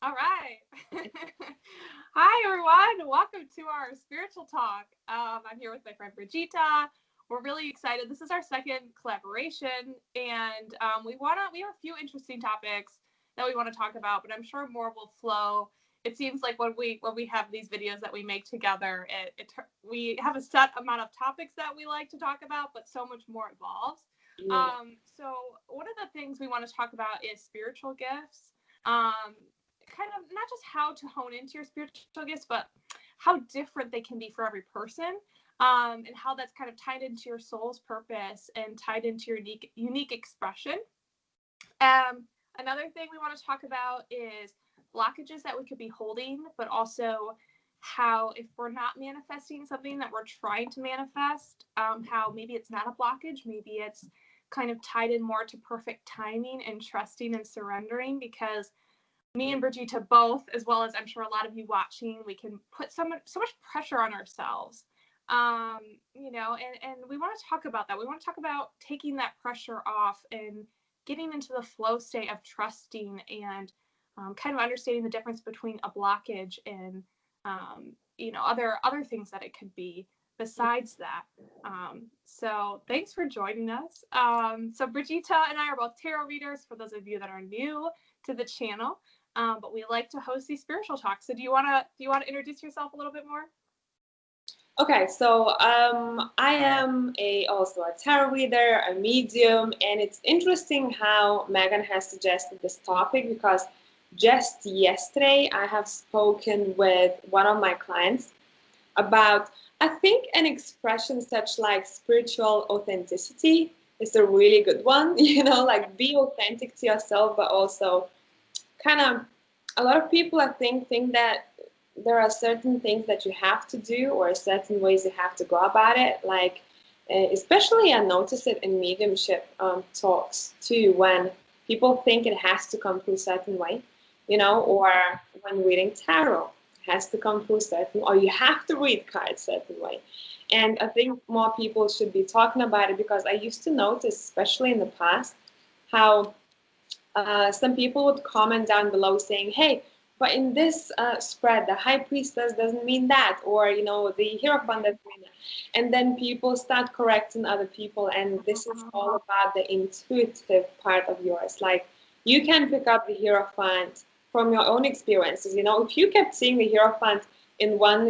All right. Hi, everyone. Welcome to our spiritual talk. I'm here with my friend Brigitta. We're really excited. This is our second collaboration, and we have a few interesting topics that we want to talk about, but I'm sure more will flow. It seems like when we have these videos that we make together, we have a set amount of topics that we like to talk about, but so much more evolves. Yeah. So one of the things we want to talk about is spiritual gifts. Kind of not just how to hone into your spiritual gifts, but how different they can be for every person, and how that's kind of tied into your soul's purpose and tied into your unique expression. Another thing we want to talk about is blockages that we could be holding, but also how if we're not manifesting something that we're trying to manifest, how maybe it's not a blockage, maybe it's kind of tied in more to perfect timing and trusting and surrendering, because me and Brigitte both, as well as I'm sure a lot of you watching, we can put so much pressure on ourselves. And we want to talk about that. We want to talk about taking that pressure off and getting into the flow state of trusting and kind of understanding the difference between a blockage and other things that it could be besides that. So thanks for joining us. So Brigitte and I are both tarot readers, for those of you that are new to the channel. But we like to host these spiritual talks. So do you wanna introduce yourself a little bit more? Okay, so I am also a tarot reader, a medium, and it's interesting how Megan has suggested this topic because just yesterday I have spoken with one of my clients about, I think, an expression such like spiritual authenticity is a really good one. Like be authentic to yourself, but also kind of a lot of people I think that there are certain things that you have to do or certain ways you have to go about it, like especially I notice it in mediumship talks too, when people think it has to come through a certain way, or when reading tarot it has to come through a certain, or you have to read cards a certain way. And I think more people should be talking about it because I used to notice, especially in the past, how some people would comment down below saying, hey, but in this spread, the high priestess doesn't mean that, or, the hierophant doesn't mean that. And then people start correcting other people, and this is all about the intuitive part of yours. Like, you can pick up the hierophant from your own experiences. If you kept seeing the hierophant in one,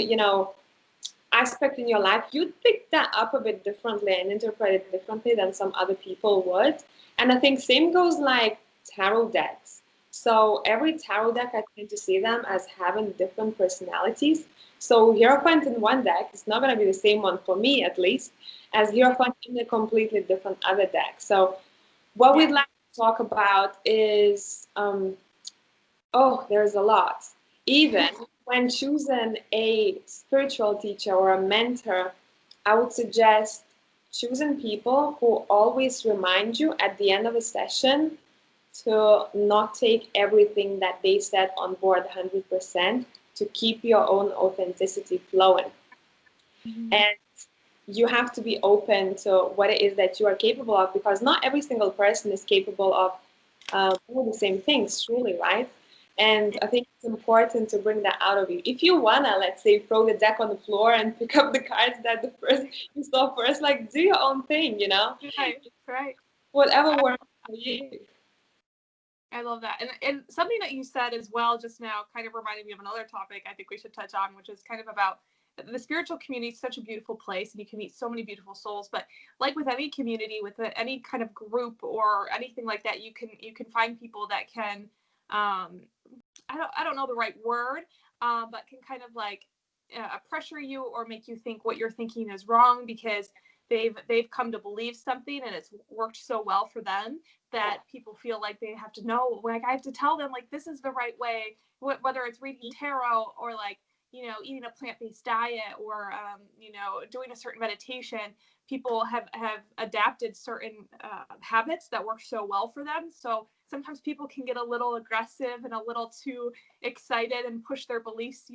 aspect in your life, you'd pick that up a bit differently and interpret it differently than some other people would. And I think same goes like tarot decks. So every tarot deck, I tend to see them as having different personalities. So Hierophant in one deck is not going to be the same one for me, at least, as Hierophant in a completely different other deck. So what we'd like to talk about is, there's a lot. Even when choosing a spiritual teacher or a mentor, I would suggest choosing people who always remind you at the end of a session to not take everything that they said on board 100%, to keep your own authenticity flowing. Mm-hmm. And you have to be open to what it is that you are capable of, because not every single person is capable of all the same things, truly, right? And I think it's important to bring that out of you. If you wanna, let's say, throw the deck on the floor and pick up the cards that the first you saw first, like do your own thing. Right. Whatever works for you. I love that. And something that you said as well just now kind of reminded me of another topic I think we should touch on, which is kind of about the spiritual community. Is such a beautiful place, and you can meet so many beautiful souls. But like with any community, with any kind of group or anything like that, you can find people that can, I don't know the right word, but can kind of like pressure you or make you think what you're thinking is wrong, because they've come to believe something and it's worked so well for them that people feel like they have to know, like I have to tell them like this is the right way, whether it's reading tarot or like eating a plant-based diet or doing a certain meditation. People have adapted certain habits that work so well for them. So sometimes people can get a little aggressive and a little too excited and push their beliefs,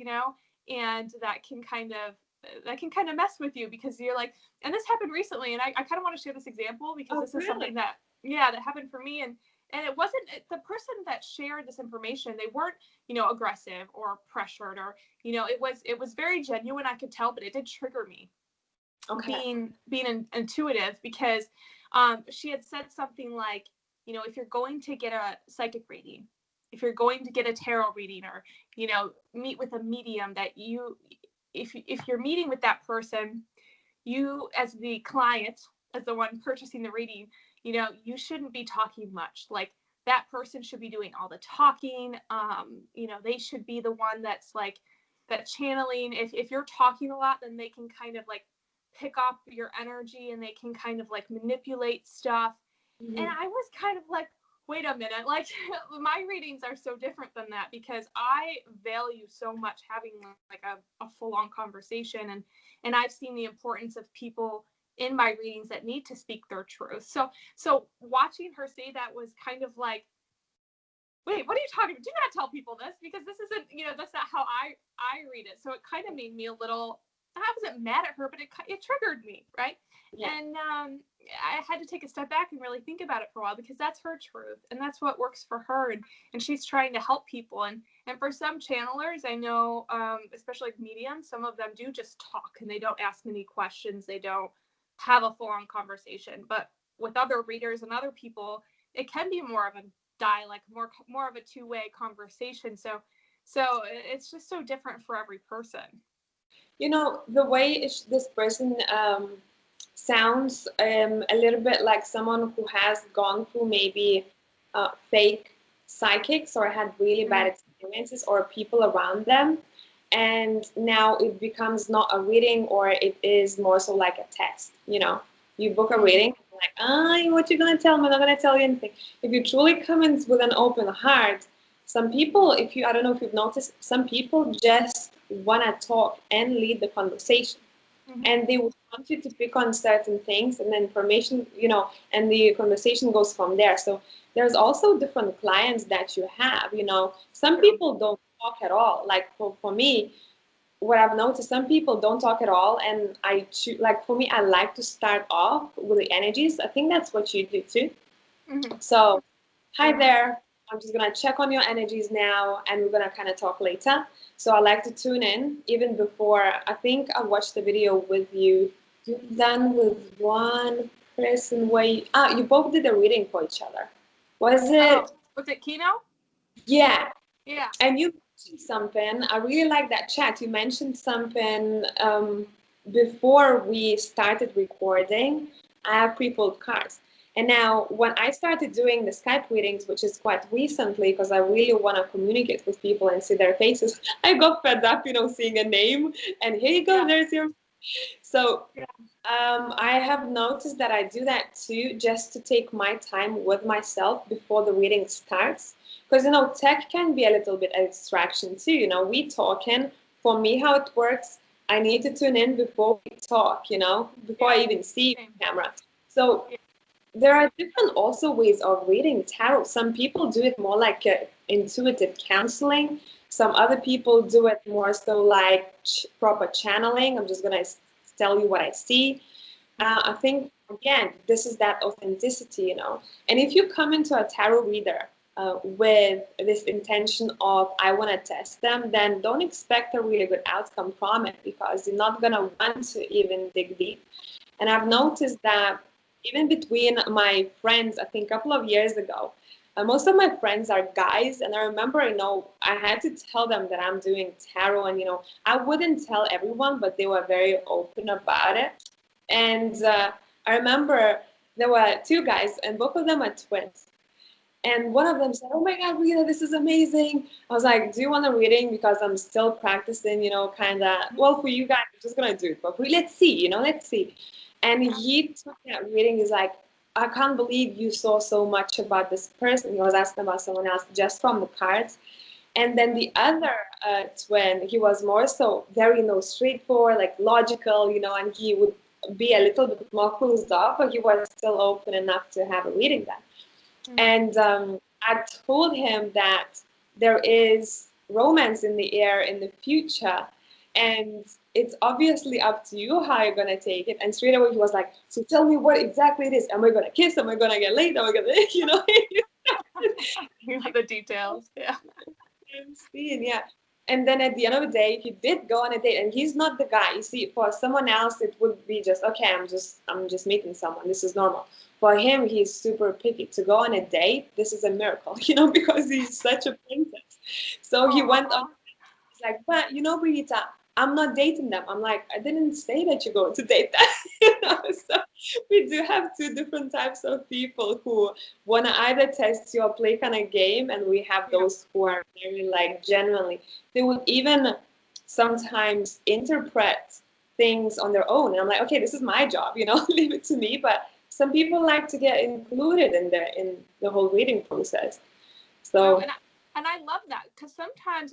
and that can kind of mess with you, because you're like, and this happened recently, and I kind of want to share this example because Oh, this is really? something that happened for me. and it wasn't the person that shared this information. They weren't, aggressive or pressured, or, it was very genuine. I could tell, but it did trigger me. Okay. Being intuitive, because she had said something like, if you're going to get a psychic reading, if you're going to get a tarot reading, or, meet with a medium, that if you're meeting with that person, you as the client, as the one purchasing the reading, you shouldn't be talking much. Like, that person should be doing all the talking. They should be the one that's like that channeling. If you're talking a lot, then they can kind of like pick up your energy, and they can kind of like manipulate stuff. Mm-hmm. And I was kind of like, wait a minute, like my readings are so different than that, because I value so much having like a full-on conversation, and I've seen the importance of people in my readings that need to speak their truth. So watching her say that was kind of like, wait, what are you talking about? Do not tell people this, because this isn't, that's not how I read it. So it kind of made me a little, I wasn't mad at her, but it triggered me, right? Yeah. And I had to take a step back and really think about it for a while, because that's her truth, and that's what works for her, and she's trying to help people. And for some channelers, I know, especially like mediums, some of them do just talk, and they don't ask many questions. They don't have a full-on conversation. But with other readers and other people, it can be more of a dialogue, more of a two-way conversation. So it's just so different for every person. The way this person sounds a little bit like someone who has gone through maybe fake psychics, or had really bad experiences, or people around them, and now it becomes not a reading, or it is more so like a test. You book a reading, like, what you gonna tell me? I'm not gonna tell you anything. If you truly come in with an open heart, some people, I don't know if you've noticed, some people just want to talk and lead the conversation. And they would want you to pick on certain things, and then information, and the conversation goes from there. So there's also different clients that you have. Some people don't talk at all. Like for me, what I've noticed, some people don't talk at all, and for me, I like to start off with the energies. I think that's what you do too. So, hi there. I'm just gonna check on your energies now, and we're gonna kind of talk later. So I like to tune in even before. I think I watched the video with you. You've done with one person where you both did a reading for each other. Was it Kino? Yeah. Yeah. And you mentioned something. I really like that chat. You mentioned something before we started recording. I have pre-pulled cards. And now, when I started doing the Skype readings, which is quite recently, because I really want to communicate with people and see their faces, I got fed up, seeing a name, and here you go, there's your. So I have noticed that I do that too, just to take my time with myself before the reading starts. Because, tech can be a little bit a distraction too. We talking. For me, how it works, I need to tune in before we talk, before I even see the camera. So there are different also ways of reading tarot. Some people do it more like intuitive counseling. Some other people do it more so like proper channeling. I'm just going to tell you what I see. I think, again, this is that authenticity, And if you come into a tarot reader with this intention of, I want to test them, then don't expect a really good outcome from it, because you're not going to want to even dig deep. And I've noticed that even between my friends, I think a couple of years ago, most of my friends are guys, and I remember, I had to tell them that I'm doing tarot, and I wouldn't tell everyone, but they were very open about it. And I remember there were two guys, and both of them are twins. And one of them said, "Oh my God, Rita, this is amazing." I was like, "Do you want a reading?" Because I'm still practicing, kind of. Well, for you guys, I'm just gonna do it for free. Let's see, let's see. And he took that reading. He's like, "I can't believe you saw so much about this person." He was asking about someone else just from the cards. And then the other twin, he was more so very, straightforward, like logical, and he would be a little bit more closed off, but he was still open enough to have a reading then. And I told him that there is romance in the air in the future, and it's obviously up to you how you're going to take it. And straight away he was like, "So tell me what exactly it is. Am I going to kiss? Am I going to get laid? Am I going to," details. Yeah. Yeah. And then at the end of the day, he did go on a date, and he's not the guy. You see, for someone else, it would be just, okay, I'm just meeting someone. This is normal. For him, he's super picky. To go on a date, this is a miracle, because he's such a princess. So he went on. He's like, but Brigitta, I'm not dating them. I'm like, I didn't say that you're going to date them. So we do have two different types of people who want to either test you or play kind of game, and we have those who are very like genuinely. They would even sometimes interpret things on their own, and I'm like, okay, this is my job, leave it to me. But some people like to get included in the whole reading process. So. And I love that, because sometimes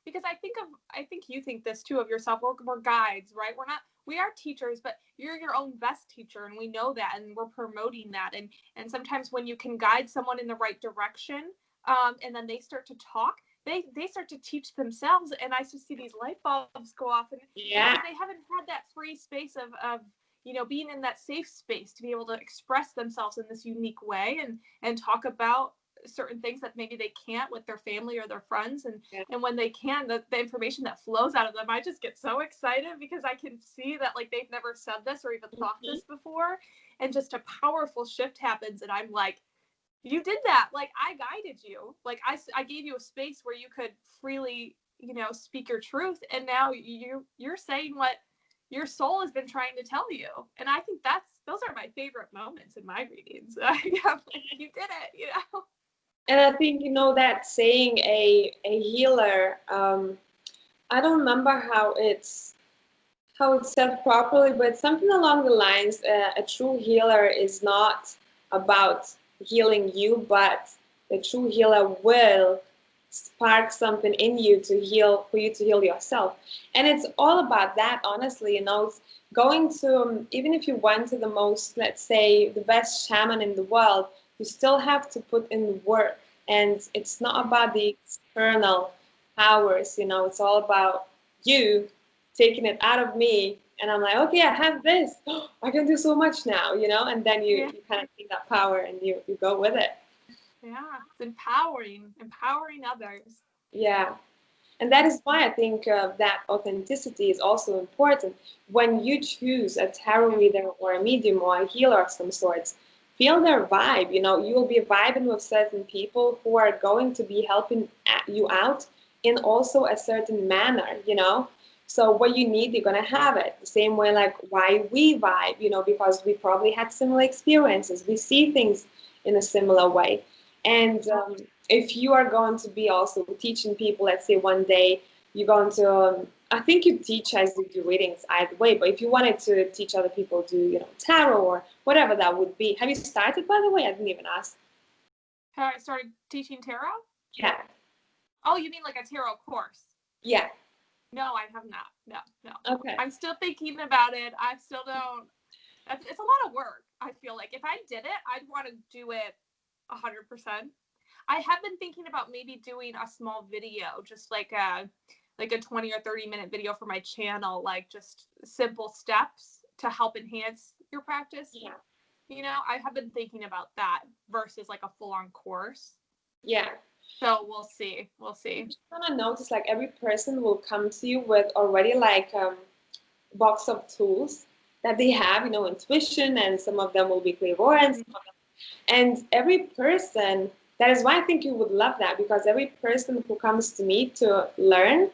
because I think you think this too of yourself. We're guides, right? We are teachers, but you're your own best teacher, and we know that, and we're promoting that. And sometimes when you can guide someone in the right direction, and then they start to talk, they start to teach themselves, and I just see these light bulbs go off, and they haven't had that free space of being in that safe space to be able to express themselves in this unique way and talk about certain things that maybe they can't with their family or their friends, and when they can, the information that flows out of them, I just get so excited, because I can see that like they've never said this or even thought this before, and just a powerful shift happens, and I'm like, you did that, like I guided you, like I gave you a space where you could freely speak your truth, and now you're saying what your soul has been trying to tell you. And I think those are my favorite moments in my readings. You did it, And I think, that saying a healer, I don't remember how it's said properly, but something along the lines, a true healer is not about healing you, but the true healer will spark something in you for you to heal yourself. And it's all about that, honestly. It's going to, even if you went to the most, let's say, the best shaman in the world, you still have to put in the work. And it's not about the external powers, it's all about you taking it out of me. And I'm like, okay, I have this. I can do so much now, and then you kind of take that power and you go with it. Yeah, it's empowering others. Yeah. And that is why I think that authenticity is also important. When you choose a tarot reader or a medium or a healer of some sorts, feel their vibe. You'll be vibing with certain people who are going to be helping you out in also a certain manner, So what you need, you're going to have it. The same way like why we vibe, because we probably had similar experiences. We see things in a similar way. And if you are going to be also teaching people, let's say one day you're going to, I think you teach as you do readings either way, but if you wanted to teach other people do, tarot or whatever that would be. Have you started, by the way? I didn't even ask. Have I started teaching tarot? Yeah. Oh, you mean like a tarot course? Yeah. No, I have not. No. Okay. I'm still thinking about it. I still don't. It's a lot of work. I feel like if I did it, I'd want to do it 100%. I have been thinking about maybe doing a small video, just like a 20 or 30-minute video for my channel, like just simple steps to help enhance your practice. Yeah. I have been thinking about that versus like a full-on course. Yeah. So we'll see. I'm just gonna notice like every person will come to you with already like box of tools that they have, intuition, and some of them will be clairvoyance. And every person, that is why I think you would love that, because every person who comes to me to learn,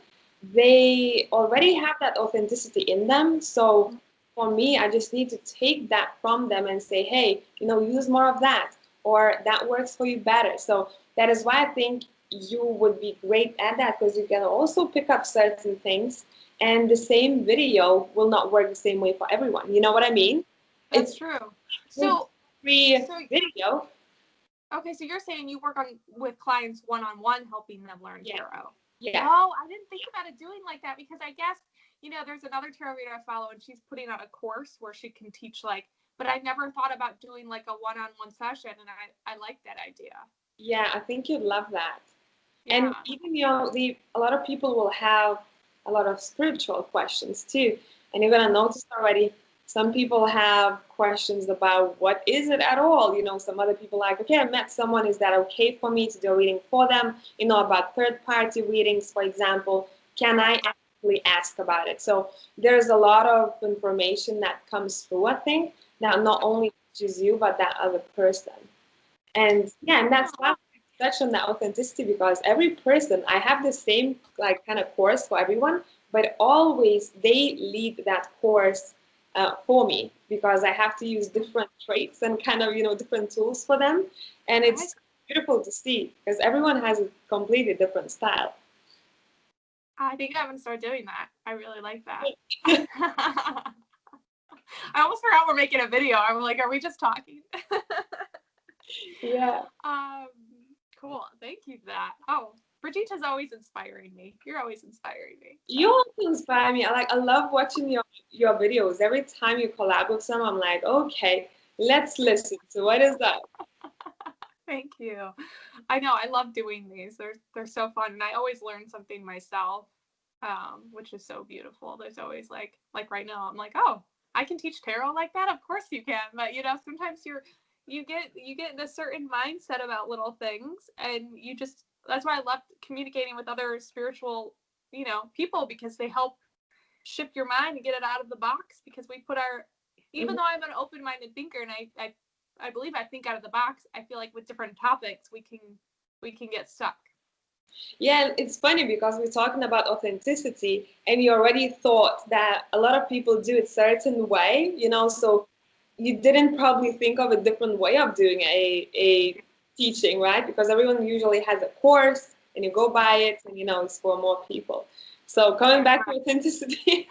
they already have that authenticity in them. So for me, I just need to take that from them and say, hey, use more of that, or that works for you better. So that is why I think you would be great at that, because you can also pick up certain things, and the same video will not work the same way for everyone. You know what I mean? That's true. So free video. Okay, so you're saying you work with clients one-on-one, helping them learn tarot. Yeah. Oh, I didn't think about it doing like that, because I guess, there's another tarot reader I follow, and she's putting out a course where she can teach but I never thought about doing like a one-on-one session, and I like that idea. Yeah, I think you'd love that. Yeah. And even, a lot of people will have a lot of spiritual questions too. And you're going to notice already Some people have questions about what is it at all. Some other people like, okay, I met someone. Is that okay for me to do a reading for them? About third-party readings, for example. Can I actually ask about it? So there's a lot of information that comes through, I think, that not only teaches you, but that other person. And yeah, and that's why I touch on that authenticity, because every person, I have the same like kind of course for everyone, but always they lead that course for me, because I have to use different traits and kind of different tools for them, and it's beautiful to see because everyone has a completely different style. I think I'm gonna start doing that. I really like that. I almost forgot we're making a video. I'm like, are we just talking? Yeah. Cool. Thank you for that. Oh, Brigitta's always inspiring me. You're always inspiring me. So. You also inspire me. I love watching your videos. Every time you collab with someone, I'm like, okay, let's listen. So what is that? Thank you. I know. I love doing these. They're so fun, and I always learn something myself, which is so beautiful. There's always like right now, I'm like, oh, I can teach tarot like that. Of course you can. But sometimes you get in a certain mindset about little things, and that's why I love communicating with other spiritual people, because they help shift your mind and get it out of the box, because we put even though I'm an open-minded thinker, and I believe I think out of the box, I feel like with different topics we can get stuck. Yeah, it's funny because we're talking about authenticity, and you already thought that a lot of people do it certain way, so you didn't probably think of a different way of doing a teaching, right? Because everyone usually has a course and you go buy it, and it's for more people. So coming back to authenticity.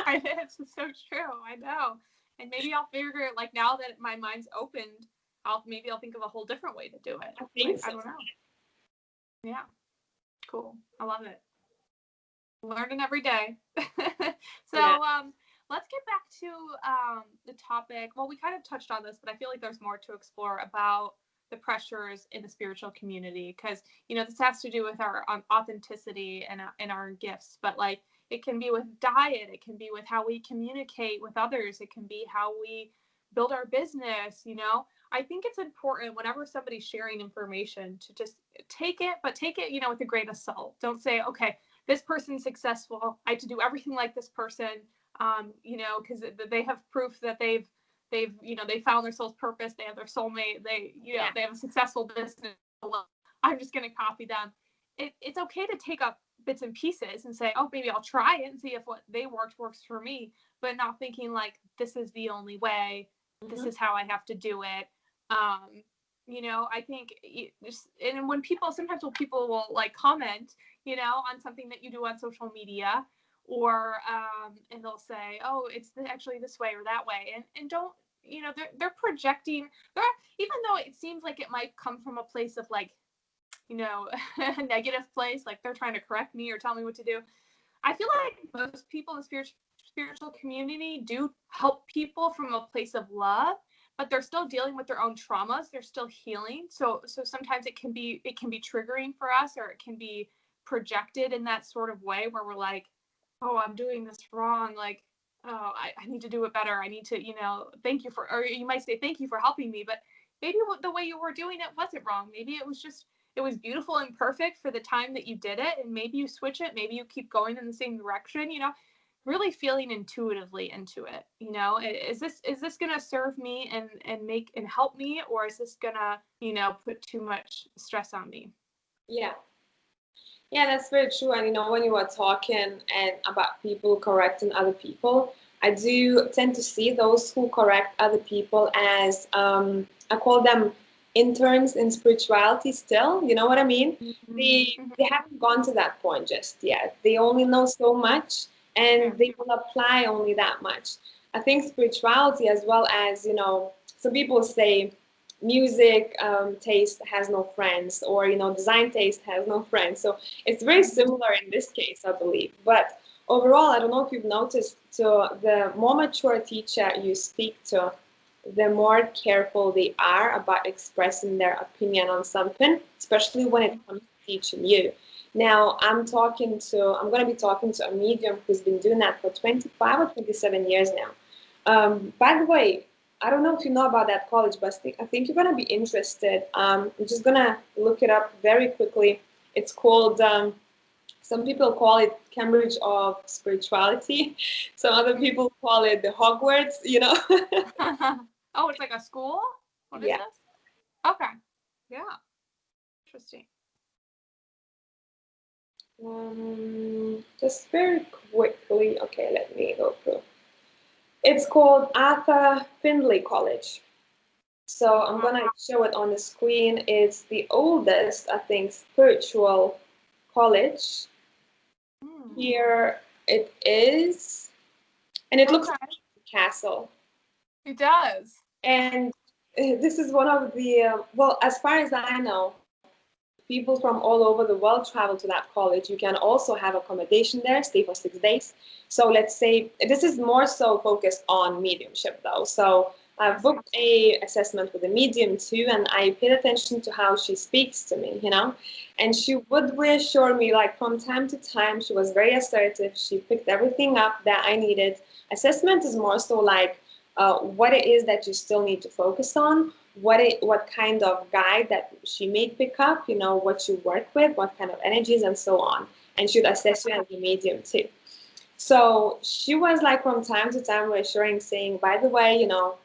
It's so true. I know. And maybe I'll figure it, like, now that my mind's opened, I'll think of a whole different way to do it. I don't know. Yeah. Cool. I love it. Learning every day. So yeah. Let's get back to the topic. Well, we kind of touched on this, but I feel like there's more to explore about the pressures in the spiritual community, because this has to do with our authenticity and our gifts, but like it can be with diet, it can be with how we communicate with others, it can be how we build our business. I think it's important whenever somebody's sharing information to just take it with a grain of salt. Don't say, okay, this person's successful, I have to do everything like this person, because they have proof that they've they found their soul's purpose, they have their soulmate, they have a successful business. I'm just going to copy them. It's okay to take up bits and pieces and say, oh, maybe I'll try it and see if what they works for me, but not thinking like this is the only way, this is how I have to do it. I think and when people will like comment, on something that you do on social media, or and they'll say, oh, it's actually this way or that way, and don't, they're projecting, even though it seems like it might come from a place of like, a negative place, like they're trying to correct me or tell me what to do. I feel like most people in the spiritual community do help people from a place of love, but they're still dealing with their own traumas. They're still healing. So sometimes it can be triggering for us, or it can be projected in that sort of way where we're like, oh, I'm doing this wrong. Like, oh, I need to do it better. I need to, thank you for, or you might say, thank you for helping me. But maybe the way you were doing it wasn't wrong. Maybe it was beautiful and perfect for the time that you did it. And maybe you switch it. Maybe you keep going in the same direction, really feeling intuitively into it. Is this going to serve me and help me, or is this going to, put too much stress on me? Yeah. Yeah, that's very true. And when you were talking and about people correcting other people, I do tend to see those who correct other people as I call them interns in spirituality still. You know what I mean? They haven't gone to that point just yet. They only know so much, and they will apply only that much. I think spirituality, as well as, some people say music taste has no friends, or design taste has no friends. So it's very similar in this case, I believe. But overall, I don't know if you've noticed, so the more mature teacher you speak to, the more careful they are about expressing their opinion on something, especially when it comes to teaching you. Now, I'm going to be talking to a medium who's been doing that for 25 or 27 years now. By the way, I don't know if you know about that college, but I think you're gonna be interested. I'm just gonna look it up very quickly. It's called, some people call it Cambridge of Spirituality. Some other people call it the Hogwarts, you know? Oh, it's like a school? What is Yeah. this? Okay. Yeah. Interesting. Just very quickly. Okay, let me go through. It's called Arthur Findlay College. So I'm gonna show it on the screen. It's the oldest, I think, spiritual college. Here it is, and it looks like a castle. It does. And this is one of the, well, as far as I know, people from all over the world travel to that college. You can also have accommodation there, stay for 6 days. So let's say this is more so focused on mediumship though. So I've booked a assessment with a medium too, and I paid attention to how she speaks to me, you know, and she would reassure me like from time to time. She was very assertive. She picked everything up that I needed. Assessment is more so like what it is that you still need to focus on, what kind of guide that she may pick up, you know, what you work with, what kind of energies, and so on. And she'd assess you as a medium too. So she was like from time to time reassuring, saying, by the way, you know,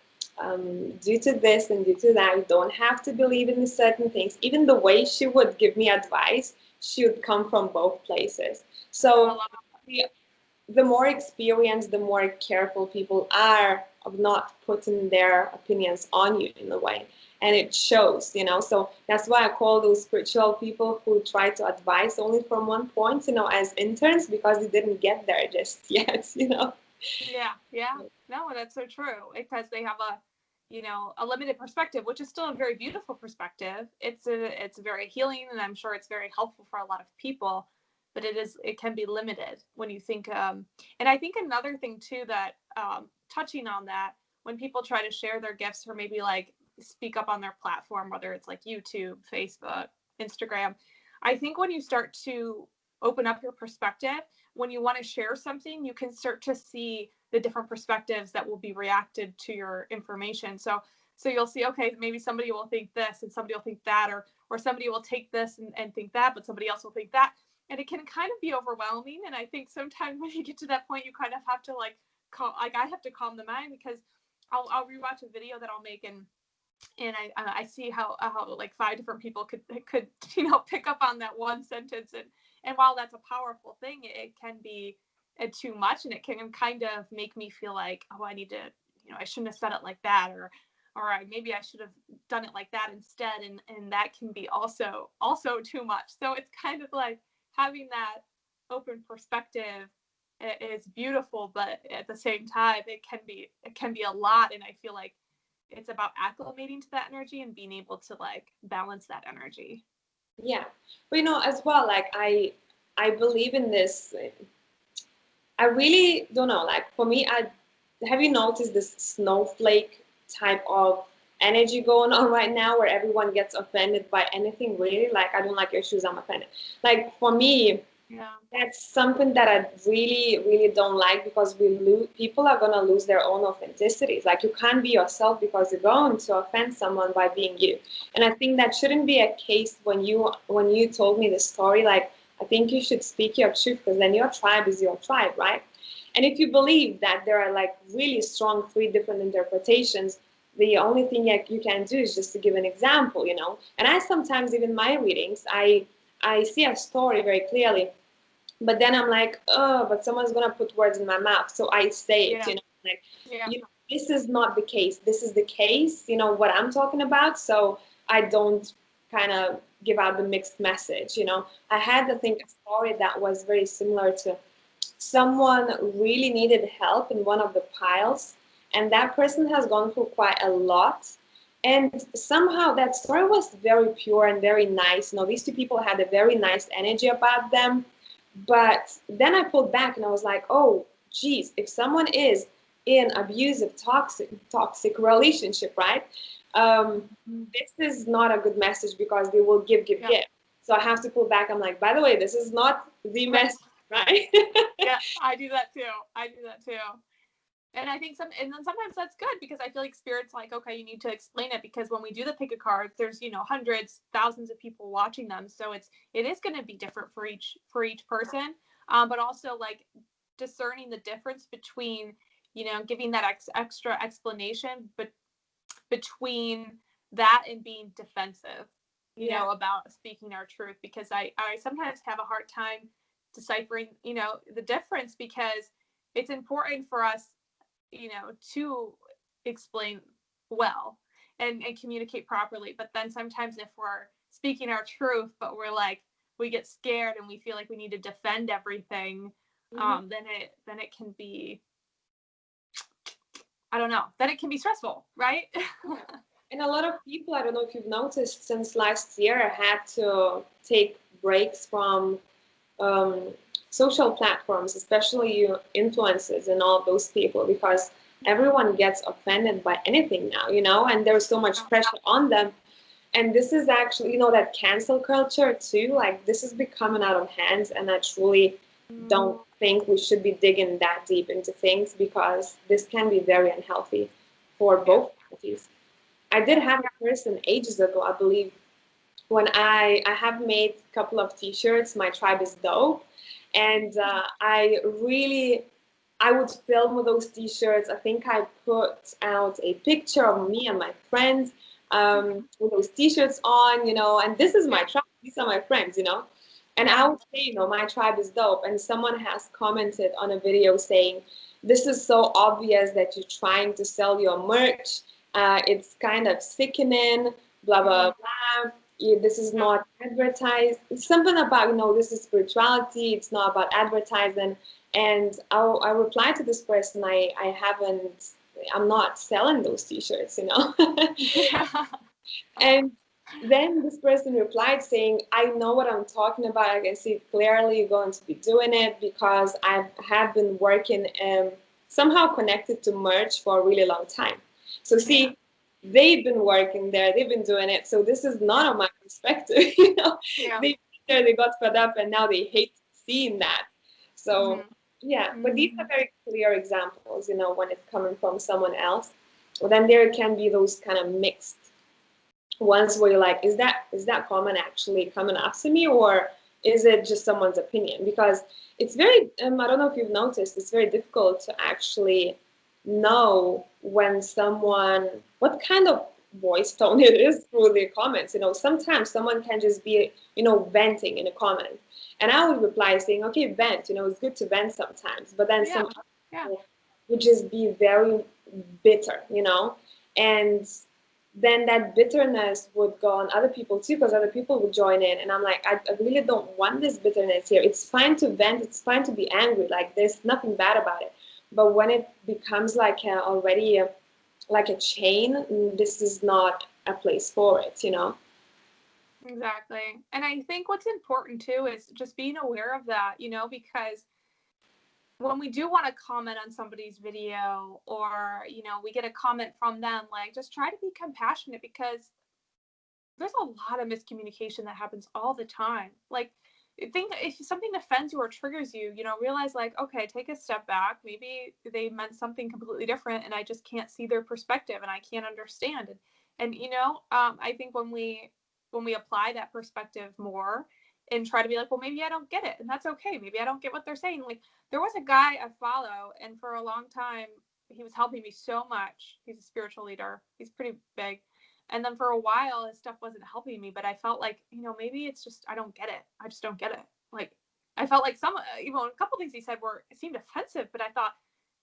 due to this and due to that, you don't have to believe in certain things. Even the way she would give me advice, she would come from both places. So the more experienced, the more careful people are of not putting their opinions on you in a way. And it shows, you know. So that's why I call those spiritual people who try to advise only from one point, you know, as interns, because they didn't get there just yet, you know. Yeah, yeah. No, that's so true. Because they have a, you know, a limited perspective, which is still a very beautiful perspective. It's very healing, and I'm sure it's very helpful for a lot of people. But it can be limited when you think. And I think another thing too that touching on that, when people try to share their gifts or maybe like speak up on their platform, whether it's like YouTube, Facebook, Instagram, I think when you start to open up your perspective, when you want to share something, you can start to see the different perspectives that will be reacted to your information. So you'll see, okay, maybe somebody will think this and somebody will think that, or somebody will take this and think that, but somebody else will think that. And it can kind of be overwhelming. And I think sometimes when you get to that point, you kind of have to like I have to calm the mind, because I'll rewatch a video that I'll make, and I see how like 5 different people could you know pick up on that one sentence, and while that's a powerful thing, it can be too much, and it can kind of make me feel like, oh, I need to, you know, I shouldn't have said it like that, or maybe I should have done it like that instead, and that can be also too much. So it's kind of like having that open perspective is beautiful, but at the same time it can be a lot, and I feel like it's about acclimating to that energy and being able to like balance that energy. Yeah, but you know, as well, like I believe in this. I really don't know. Like for me, I have you noticed this snowflake type of energy going on right now, where everyone gets offended by anything really? Like, I don't like your shoes, I'm offended. Like for me, Yeah. that's something that I really, really don't like, because people are gonna lose their own authenticities. Like you can't be yourself because you're going to offend someone by being you. And I think that shouldn't be a case when you told me the story. Like I think you should speak your truth, because then your tribe is your tribe, right? And if you believe that there are like really strong 3 different interpretations, the only thing you can do is just to give an example, you know. And I sometimes, even my readings, I see a story very clearly, but then I'm like, oh, but someone's gonna put words in my mouth, so I say it, you know, like, you know, this is not the case. This is the case, you know, what I'm talking about. So I don't kind of give out the mixed message, you know. I had, I think, a story that was very similar to someone really needed help in one of the piles, and that person has gone through quite a lot. And somehow that story was very pure and very nice. You know, these 2 people had a very nice energy about them. But then I pulled back and I was like, oh, geez, if someone is in abusive, toxic relationship, right? This is not a good message, because they will give. So I have to pull back. I'm like, by the way, this is not the message, right? Yeah, I do that too. And I think and then sometimes that's good because I feel like spirit's like, okay, you need to explain it because when we do the pick a card, there's, you know, hundreds, thousands of people watching them. So it is going to be different for each person. But also like discerning the difference between, you know, giving that extra explanation, but between that and being defensive, you know, about speaking our truth, because I sometimes have a hard time deciphering, you know, the difference, because it's important for us, you know, to explain well and communicate properly. But then sometimes if we're speaking our truth, but we're like, we get scared and we feel like we need to defend everything, then it can be, I don't know, then it can be stressful, right? And a lot of people, I don't know if you've noticed, since last year had to take breaks from social platforms, especially influencers and all those people, because everyone gets offended by anything now, you know, and there's so much pressure on them. And this is actually, you know, that cancel culture too, like this is becoming out of hands, and I truly don't think we should be digging that deep into things, because this can be very unhealthy for both parties. I did have a person ages ago, I believe, when I have made a couple of t-shirts, My Tribe is Dope, and I would film those t-shirts. I think I put out a picture of me and my friends with those t-shirts on, you know, and this is my tribe, these are my friends, you know. And I would say, you know, my tribe is dope. And someone has commented on a video saying, this is so obvious that you're trying to sell your merch. It's kind of sickening, blah, blah, blah. This is not advertised. It's something about, you know, this is spirituality. It's not about advertising. And I replied to this person, I'm not selling those t-shirts, you know. And then this person replied saying, I know what I'm talking about. I can see it clearly. You're going to be doing it because I have been working somehow connected to merch for a really long time. So see, they've been working there. They've been doing it. So this is not on my perspective, you know. They got fed up and now they hate seeing that. So yeah, but these are very clear examples, you know, when it's coming from someone else. Well, then there can be those kind of mixed ones where you're like, is that comment actually coming after me, or is it just someone's opinion? Because it's very, I don't know if you've noticed, it's very difficult to actually know when someone, what kind of voice tone it is through the comments. You know, sometimes someone can just be, you know, venting in a comment. And I would reply saying, okay, vent, you know, it's good to vent sometimes. But then some people would just be very bitter, you know, and then that bitterness would go on other people too, because other people would join in. And I'm like, I really don't want this bitterness here. It's fine to vent. It's fine to be angry. Like, there's nothing bad about it. But when it becomes like like a chain, this is not a place for it, you know? Exactly. And I think what's important too is just being aware of that, you know, because when we do want to comment on somebody's video, or, you know, we get a comment from them, like, just try to be compassionate, because there's a lot of miscommunication that happens all the time. Like, think if something offends you or triggers you, you know, realize like, okay, take a step back. Maybe they meant something completely different and I just can't see their perspective and I can't understand. And you know, I think when we apply that perspective more and try to be like, well, maybe I don't get it, and that's okay. Maybe I don't get what they're saying. Like, there was a guy I follow, and for a long time, he was helping me so much. He's a spiritual leader. He's pretty big. And then for a while, his stuff wasn't helping me, but I felt like, you know, maybe it's just, I don't get it. I just don't get it. Like, I felt like you know, a couple things he said seemed offensive, but I thought,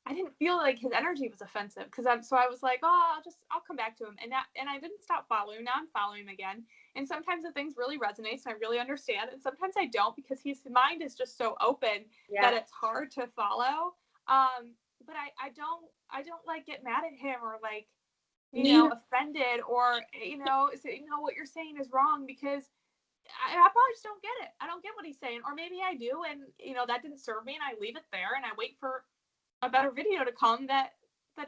I didn't feel like his energy was offensive, so I was like, oh, I'll come back to him. And I didn't stop following him. Now I'm following him again. And sometimes the things really resonate and I really understand. And sometimes I don't, because his mind is just so open that it's hard to follow. But I don't like get mad at him or like, you know, offended or, you know, what you're saying is wrong, because I probably just don't get it. I don't get what he's saying. Or maybe I do, and, you know, that didn't serve me, and I leave it there and I wait for a better video to come that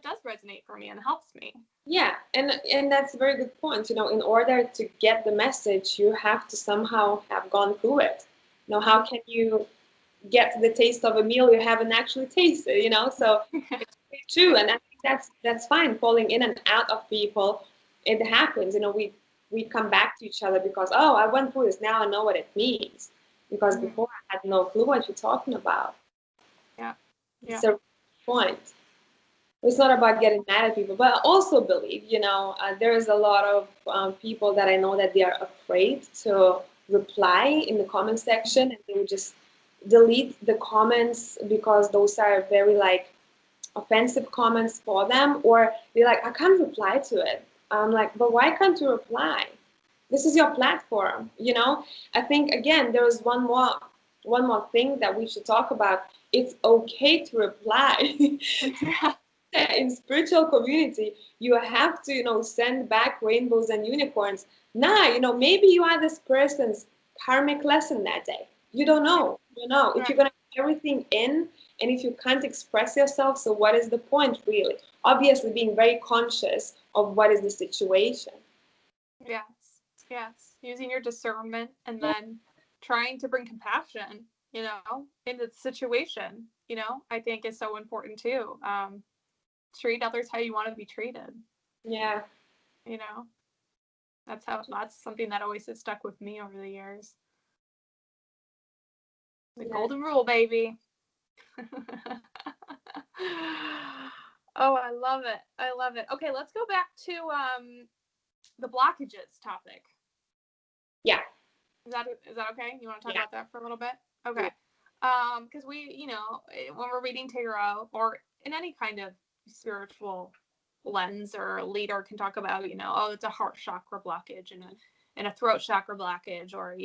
does resonate for me and helps me. Yeah, and that's a very good point. You know, in order to get the message, you have to somehow have gone through it. You know, how can you get the taste of a meal you haven't actually tasted, you know? So it's True, and I think that's fine. Falling in and out of people, it happens. You know, we come back to each other because, oh, I went through this. Now I know what it means. Because Mhm. before I had no clue what you're talking about. Yeah. Yeah. It's a point. It's not about getting mad at people, but I also believe, you know, there is a lot of people that I know that they are afraid to reply in the comment section, and they would just delete the comments because those are very like offensive comments for them, or they're like, I can't reply to it. I'm like, but why can't you reply? This is your platform, you know? I think again, there is one more thing that we should talk about. It's okay to reply. In spiritual community, you have to, you know, send back rainbows and unicorns. Nah, you know, maybe you are this person's karmic lesson that day. You don't know. You don't know. If Right. you're gonna put everything in, and if you can't express yourself, so what is the point really? Obviously being very conscious of what is the situation. Yes. Yes. Using your discernment and then trying to bring compassion, into the situation, I think is so important too. Treat others how you want to be treated. Yeah. You know, that's something that always has stuck with me over the years. The Yeah. golden rule, baby. Oh, I love it. I love it. Okay, let's go back to the blockages topic. Yeah. Is that okay? You want to talk Yeah. about that for a little bit? Yeah. Okay. Because we, when we're reading tarot or in any kind of spiritual lens, or a leader can talk about, oh, it's a heart chakra blockage and a throat chakra blockage, or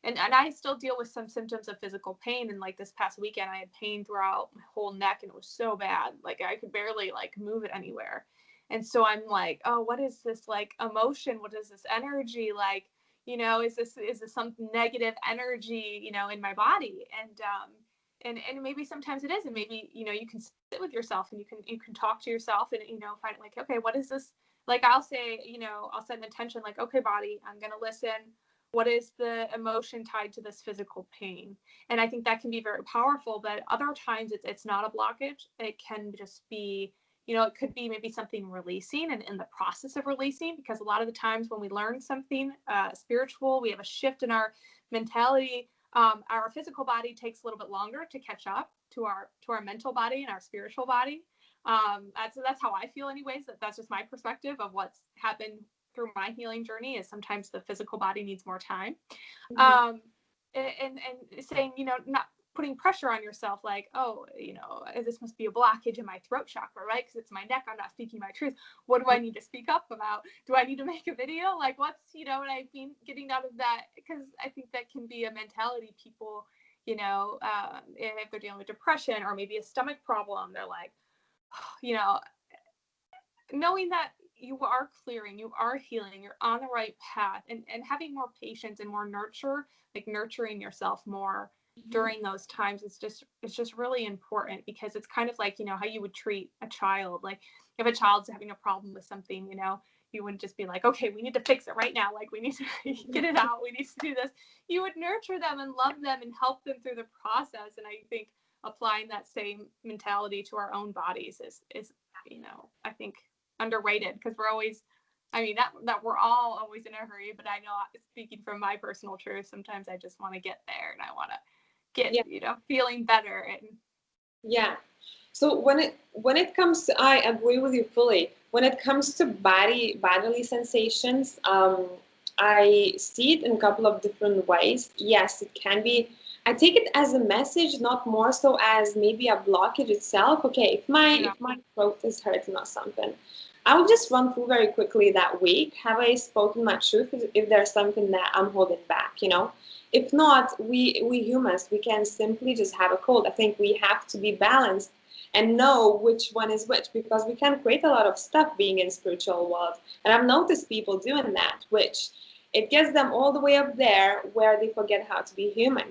and I still deal with some symptoms of physical pain. And like this past weekend, I had pain throughout my whole neck, and it was so bad, like I could barely like move it anywhere. And so I'm like, oh, what is this like emotion? What is this energy like? Is this some negative energy, in my body? And maybe sometimes it is, and maybe, you can sit with yourself and you can talk to yourself and, find like, okay, what is this? Like I'll say, I'll set an intention like, okay, body, I'm going to listen. What is the emotion tied to this physical pain? And I think that can be very powerful, but other times it's not a blockage. It can just be, it could be maybe something releasing and in the process of releasing, because a lot of the times when we learn something spiritual, we have a shift in our mentality. Our physical body takes a little bit longer to catch up to our mental body and our spiritual body. That's how I feel anyways. That's just my perspective of what's happened through my healing journey, is sometimes the physical body needs more time. Mhm. And saying, not putting pressure on yourself, like, oh, this must be a blockage in my throat chakra, right? Because it's my neck, I'm not speaking my truth. What do I need to speak up about? Do I need to make a video? Like, what's, what I mean, getting out of that? Because I think that can be a mentality people, if they're dealing with depression or maybe a stomach problem, they're like, you know, knowing that you are clearing, you are healing, you're on the right path, and having more patience and more nurture, like nurturing yourself more during those times, it's just really important, because it's kind of like, how you would treat a child. Like if a child's having a problem with something, you wouldn't just be like, okay, we need to fix it right now, like we need to get it out, we need to do this. You would nurture them and love them and help them through the process. And I think applying that same mentality to our own bodies is I think underrated, because we're always, that we're all always in a hurry. But I know, speaking from my personal truth, sometimes I just want to get there and I want to get, Yeah. feeling better. And Yeah. So when it comes to, I agree with you fully. When it comes to bodily sensations, I see it in a couple of different ways. Yes, it can be. I take it as a message, not more so as maybe a blockage itself. Okay, if my throat is hurting or something, I will just run through very quickly that week. Have I spoken my truth? If there's something that I'm holding back, If not, we humans, we can simply just have a cold. I think we have to be balanced and know which one is which, because we can create a lot of stuff being in spiritual world. And I've noticed people doing that, which it gets them all the way up there where they forget how to be human.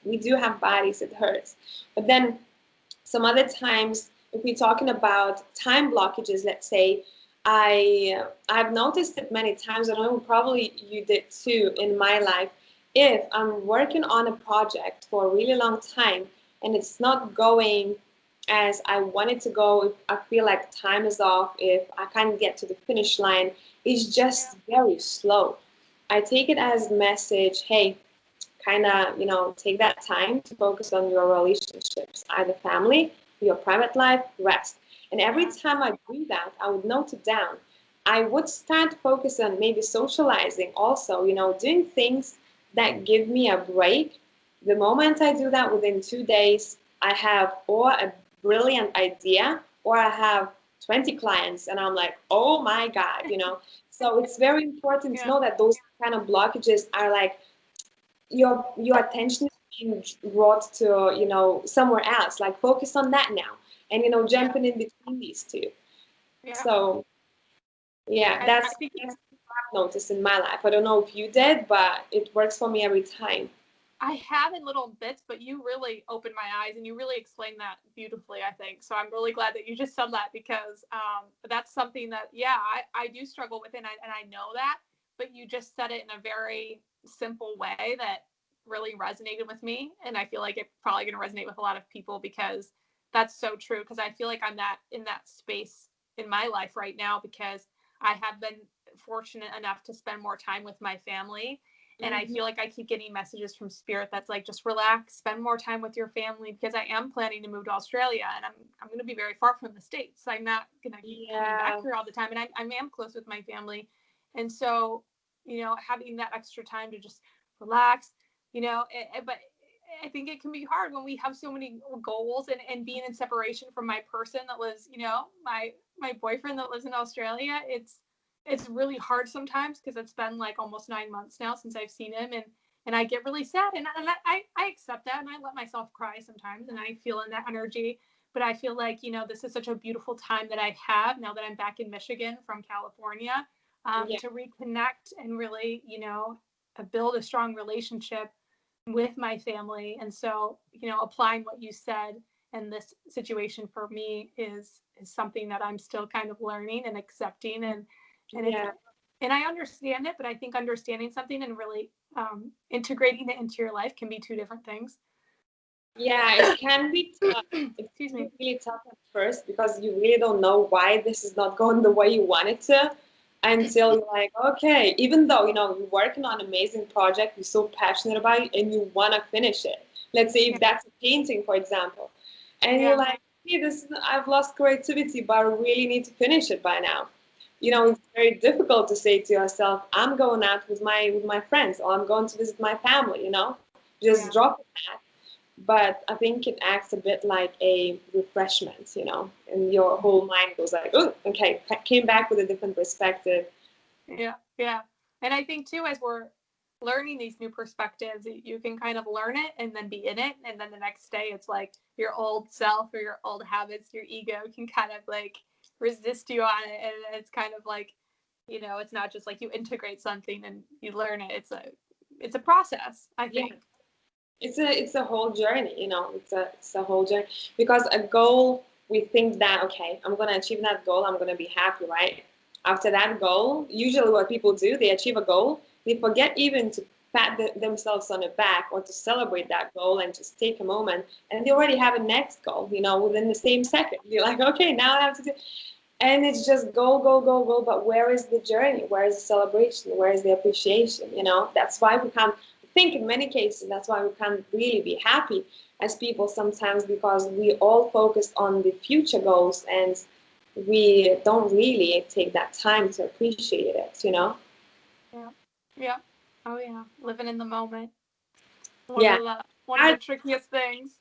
We do have bodies, it hurts. But then some other times, if we're talking about time blockages, let's say, I've noticed it many times, and I know probably you did too in my life. If I'm working on a project for a really long time and it's not going as I wanted to go. If I feel like time is off, if I can't get to the finish line, it's Yeah. just very slow. I take it as a message, hey, kind of, take that time to focus on your relationships, either family, your private life, rest. And every Yeah. time I do that, I would note it down. I would start to focus on maybe socializing also, doing things that give me a break. The moment I do that, within 2 days, I have or a brilliant idea or I have 20 clients and I'm like, oh my God. So it's very important to Yeah. know that those kind of blockages are like your attention is being brought to somewhere else, like focus on that now, and Yeah. jumping in between these two. Yeah. So yeah, I think that's what I've noticed in my life. I don't know if you did, but it works for me every time. I have in little bits, but you really opened my eyes and you really explained that beautifully, I think. So I'm really glad that you just said that because that's something that, yeah, I do struggle with it and I know that, but you just said it in a very simple way that really resonated with me. And I feel like it's probably going to resonate with a lot of people because that's so true. Because I feel like I'm in that space in my life right now because I have been fortunate enough to spend more time with my family and I Hmm. feel like I keep getting messages from spirit that's like, just relax, spend more time with your family because I am planning to move to Australia and I'm going to be very far from the States. I'm not going to keep coming back Yeah, here all the time. And I am close with my family. And so, having that extra time to just relax, but I think it can be hard when we have so many goals and being in separation from my person that lives, my boyfriend that lives in Australia. It's really hard sometimes because it's been like almost 9 months now since I've seen him and I get really sad and I accept that and I let myself cry sometimes and I feel in that energy. But I feel like, this is such a beautiful time that I have now that I'm back in Michigan from California yeah, to reconnect and really, build a strong relationship with my family. And so, applying what you said in this situation for me is something that I'm still kind of learning and accepting and it's yeah, and I understand it, but I think understanding something and really integrating it into your life can be two different things. yeah. It can be tough. It Excuse can me. be really tough at first because you really don't know why this is not going the way you want it to, until you're like, okay, even though you're working on an amazing project, you're so passionate about it, and you want to finish it. Let's say Yeah, if that's a painting, for example, and you're yeah, like, hey, I've lost creativity, but I really need to finish it by now. yeah, It's very difficult to say to yourself, I'm going out with my friends, or I'm going to visit my family. Just yeah, drop that. But I think it acts a bit like a refreshment, and your whole mind goes like, oh, okay, came back with a different perspective. yeah, yeah. And I think too, as we're learning these new perspectives, you can kind of learn it and then be in it, and then the next day it's like your old self or your old habits, your ego can kind of like resist you on it, and it's kind of like, it's not just like you integrate something and you learn it. It's a process, I Yeah, think. it's a whole journey, it's a whole journey because a goal, we think that, okay, I'm going to achieve that goal, I'm going to be happy, right? After that goal, usually what people do, they achieve a goal, they forget even to pat themselves on the back or to celebrate that goal and just take a moment, and they already have a next goal, within the same second. You're like, okay, now I have to do, and it's just go, go, go, go. But where is the journey? Where is the celebration? Where is the appreciation? That's why we can't, I think in many cases, that's why we can't really be happy as people sometimes, because we all focus on the future goals and we don't really take that time to appreciate it. Yeah, yeah, oh yeah, living in the moment. One Yeah. of the one of the I, trickiest things.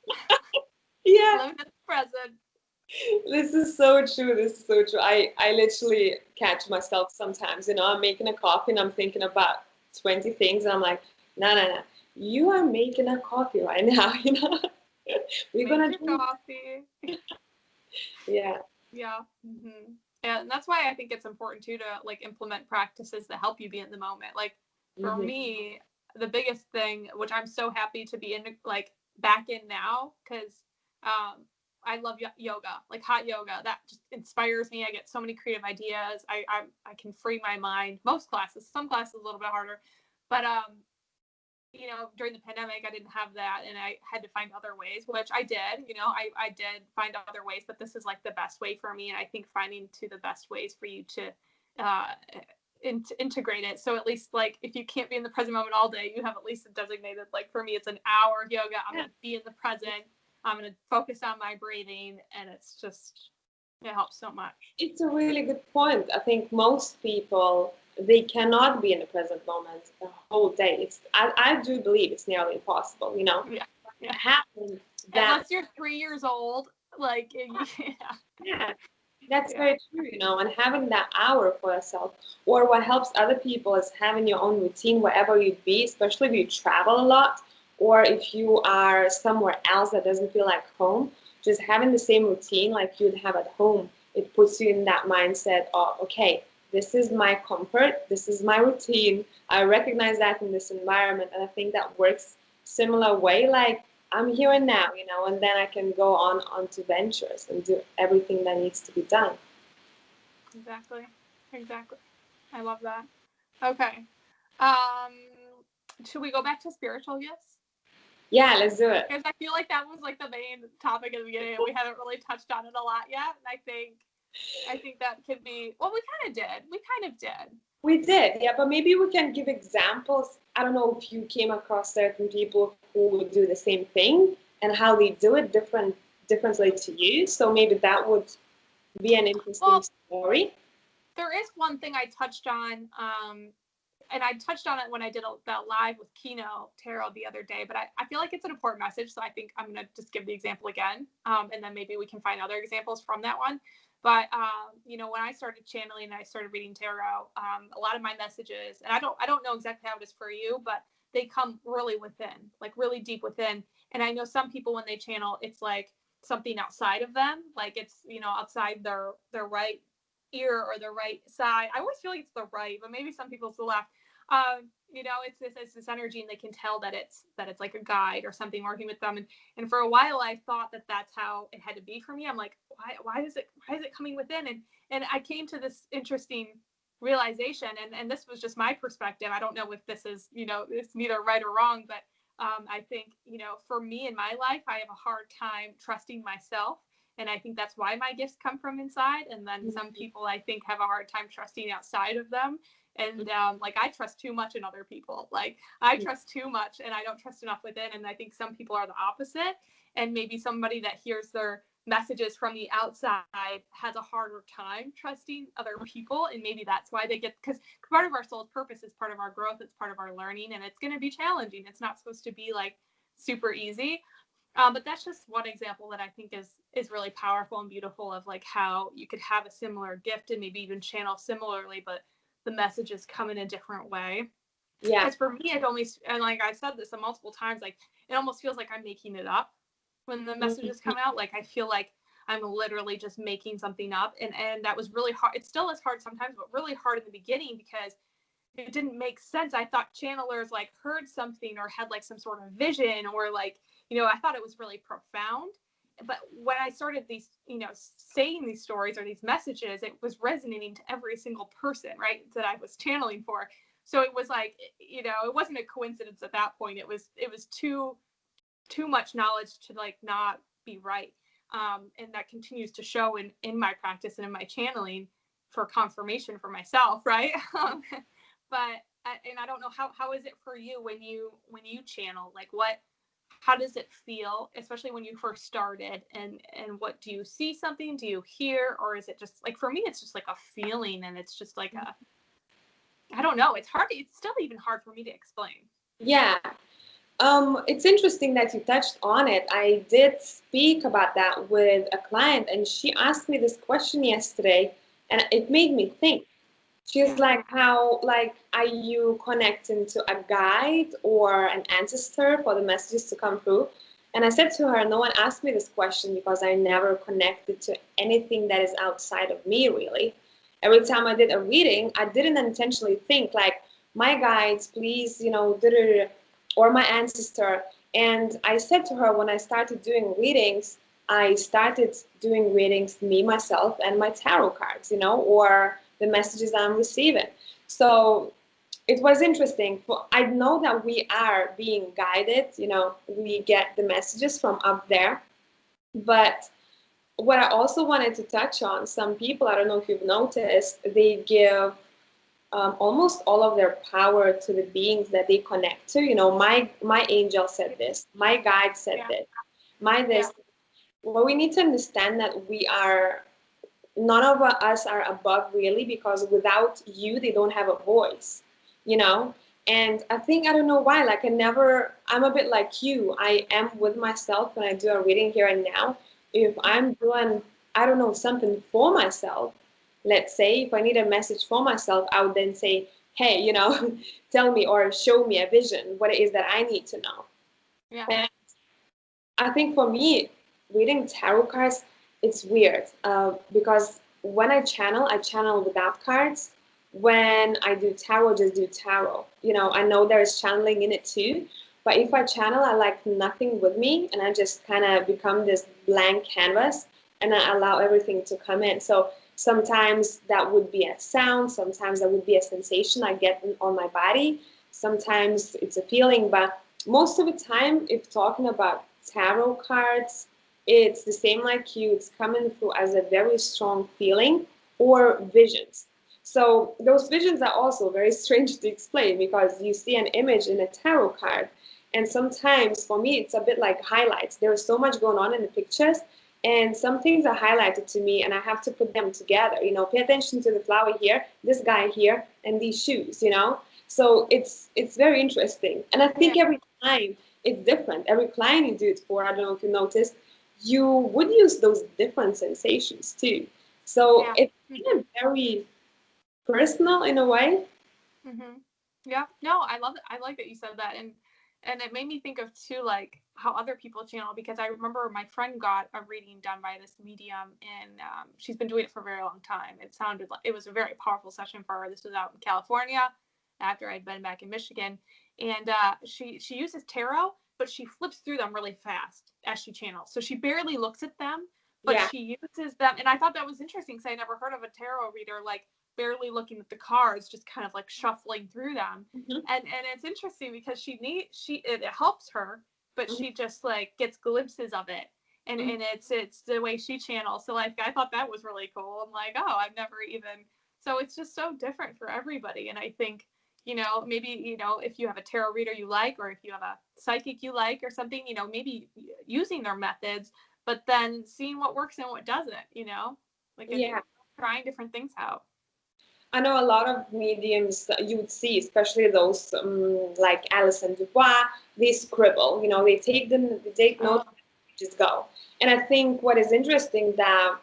yeah. Living in the present. This is so true. This is so true. I literally catch myself sometimes. I'm making a coffee and I'm thinking about 20 things and I'm like, no, no, no. You are making a coffee right now. We're Make gonna your drink. coffee. Yeah. Yeah. And that's why I think it's important too to like implement practices that help you be in the moment. Like for Hmm. me, the biggest thing, which I'm so happy to be in, like back in now, because I love yoga, like hot yoga. That just inspires me. I get so many creative ideas. I can free my mind. Most classes, some classes a little bit harder, but you know, during the pandemic, I didn't have that, and I had to find other ways, which I did. You know, I did find other ways, but this is like the best way for me, and I think finding the best ways for you to integrate it. So at least, like, if you can't be in the present moment all day, you have at least a designated, like, for me, it's an hour of yoga. I'm going to be in the present. I'm going to focus on my breathing, and it's just, it helps so much. It's a really good point. I think most people, they cannot be in the present moment the whole day. I do believe it's nearly impossible, you know. Yeah. Having that, unless you're 3 years old, like, yeah, that's very true, you know, and having that hour for yourself. Or what helps other people is having your own routine wherever you'd be, especially if you travel a lot, or if you are somewhere else that doesn't feel like home. Just having the same routine like you'd have at home, it puts you in that mindset of, okay, this is my comfort, this is my routine. I recognize that in this environment, and I think that works similar way. Like, I'm here and now, you know, and then I can go on to ventures and do everything that needs to be done. Exactly. I love that. Okay. Should we go back to spiritual gifts? Yeah, let's do it. Because I feel like that was like the main topic at the beginning, and we haven't really touched on it a lot yet. And I think that could be, well, we kind of did. We did, yeah, but maybe we can give examples. I don't know if you came across certain people who would do the same thing and how they do it differently to you. So maybe that would be an interesting story. There is one thing I touched on, and I touched on it when I did that live with Kino Tarot the other day, but I feel like it's an important message, so I think I'm going to just give the example again, and then maybe we can find other examples from that one. But, you know, when I started channeling and I started reading tarot, a lot of my messages, and I don't know exactly how it is for you, but they come really within, like really deep within. And I know some people, when they channel, it's like something outside of them, like it's, you know, outside their right ear or their right side. I always feel like it's the right, but maybe some people it's the left. You know, it's this energy, and they can tell that it's like a guide or something working with them. And for a while, I thought that that's how it had to be for me. I'm like, why is it coming within? And I came to this interesting realization, and this was just my perspective. I don't know if this is, you know, it's neither right or wrong, but I think, you know, for me in my life, I have a hard time trusting myself. And I think that's why my gifts come from inside. And then some people, I think, have a hard time trusting outside of them. And like, I trust too much in other people. Like, I trust too much, and I don't trust enough within. And I think some people are the opposite. And maybe somebody that hears their messages from the outside has a harder time trusting other people. And maybe that's why they get, because part of our soul's purpose is part of our growth. It's part of our learning, and it's going to be challenging. It's not supposed to be like super easy. But that's just one example that I think is really powerful and beautiful, of like how you could have a similar gift and maybe even channel similarly, but the messages come in a different way. Yeah. Because for me, it always, and like I've said this multiple times, like it almost feels like I'm making it up when the messages come out. Like I feel like I'm literally just making something up, and that was really hard. It still is hard sometimes, but really hard in the beginning because it didn't make sense. I thought channelers like heard something or had like some sort of vision, or like, you know, I thought it was really profound. But when I started these, you know, saying these stories or these messages, it was resonating to every single person, right, that I was channeling for. So it was like, you know, it wasn't a coincidence at that point. It was too much knowledge to like not be right. And that continues to show in my practice and in my channeling for confirmation for myself, right? But and I don't know how is it for you when you channel? Like how does it feel, especially when you first started? And what do you see something? Do you hear? Or is it just like, for me, it's just like a feeling, and it's just like I don't know. It's still even hard for me to explain. Yeah. It's interesting that you touched on it. I did speak about that with a client, and she asked me this question yesterday, and it made me think. She's like, how, like, are you connecting to a guide or an ancestor for the messages to come through? And I said to her, no one asked me this question because I never connected to anything that is outside of me, really. Every time I did a reading, I didn't intentionally think, like, my guides, please, you know, or my ancestor. And I said to her, when I started doing readings, I started doing readings, me, myself, and my tarot cards, you know, or the messages I'm receiving. So it was interesting. I know that we are being guided, you know, we get the messages from up there. But what I also wanted to touch on, some people, I don't know if you've noticed, they give almost all of their power to the beings that they connect to. You know, my angel said this, my guide said Yeah. this, my Yeah. this. Well, we need to understand that we are, none of us are above really, because without you, they don't have a voice, you know? And I think, I don't know why, like I'm a bit like you. I am with myself when I do a reading here and now. If I'm doing, I don't know, something for myself, let's say, if I need a message for myself, I would then say, hey, you know, tell me or show me a vision, what it is that I need to know. Yeah. And I think for me, reading tarot cards, it's weird because when I channel without cards. When I do tarot, just do tarot. You know, I know there is channeling in it too, but if I channel, I like nothing with me, and I just kind of become this blank canvas, and I allow everything to come in. So sometimes that would be a sound, sometimes that would be a sensation I get on my body, sometimes it's a feeling, but most of the time, if talking about tarot cards, it's the same like you, it's coming through as a very strong feeling or visions. So those visions are also very strange to explain because you see an image in a tarot card, and sometimes for me it's a bit like highlights. There's so much going on in the pictures, and some things are highlighted to me, and I have to put them together. You know, pay attention to the flower here, this guy here, and these shoes. You know, so it's very interesting, and I think Yeah. every time it's different. Every client you do it for, I don't know if you noticed, you would use those different sensations too. So Yeah. it's kind Hmm. of very personal in a way. Hmm. Yeah. No, I love it. I like that you said that, and it made me think of too, like how other people channel, because I remember my friend got a reading done by this medium, and she's been doing it for a very long time. It sounded like it was a very powerful session for her. This was out in California after I'd been back in Michigan, and she uses tarot, but she flips through them really fast as she channels. So she barely looks at them, but Yeah. she uses them, and I thought that was interesting because I never heard of a tarot reader like barely looking at the cards, just kind of like shuffling through them. Hmm. And it's interesting because it helps her, but Hmm. she just like gets glimpses of it. And it's the way she channels. So like I thought that was really cool. I'm like, oh, I've never even, so it's just so different for everybody. And I think, maybe, if you have a tarot reader you like, or if you have a psychic you like or something, maybe using their methods, but then seeing what works and what doesn't, like Yeah. trying different things out. I know a lot of mediums that you would see, especially those like Alison Dubois, they scribble, you know, they take Oh, notes, just go. And I think what is interesting that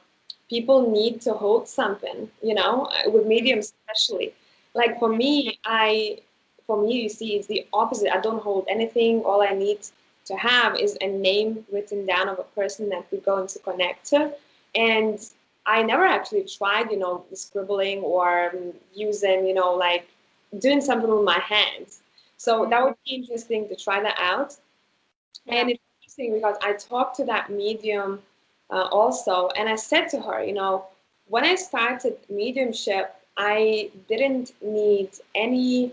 people need to hold something, you know, with mm, mediums especially. Like yeah, for me, you see, it's the opposite. I don't hold anything. All I need to have is a name written down of a person that we're going to connect to. And I never actually tried, you know, scribbling or using, you know, like doing something with my hands. So that mm, would be interesting to try that out. yeah, And it's interesting because I talked to that medium also, and I said to her, you know, when I started mediumship, I didn't need any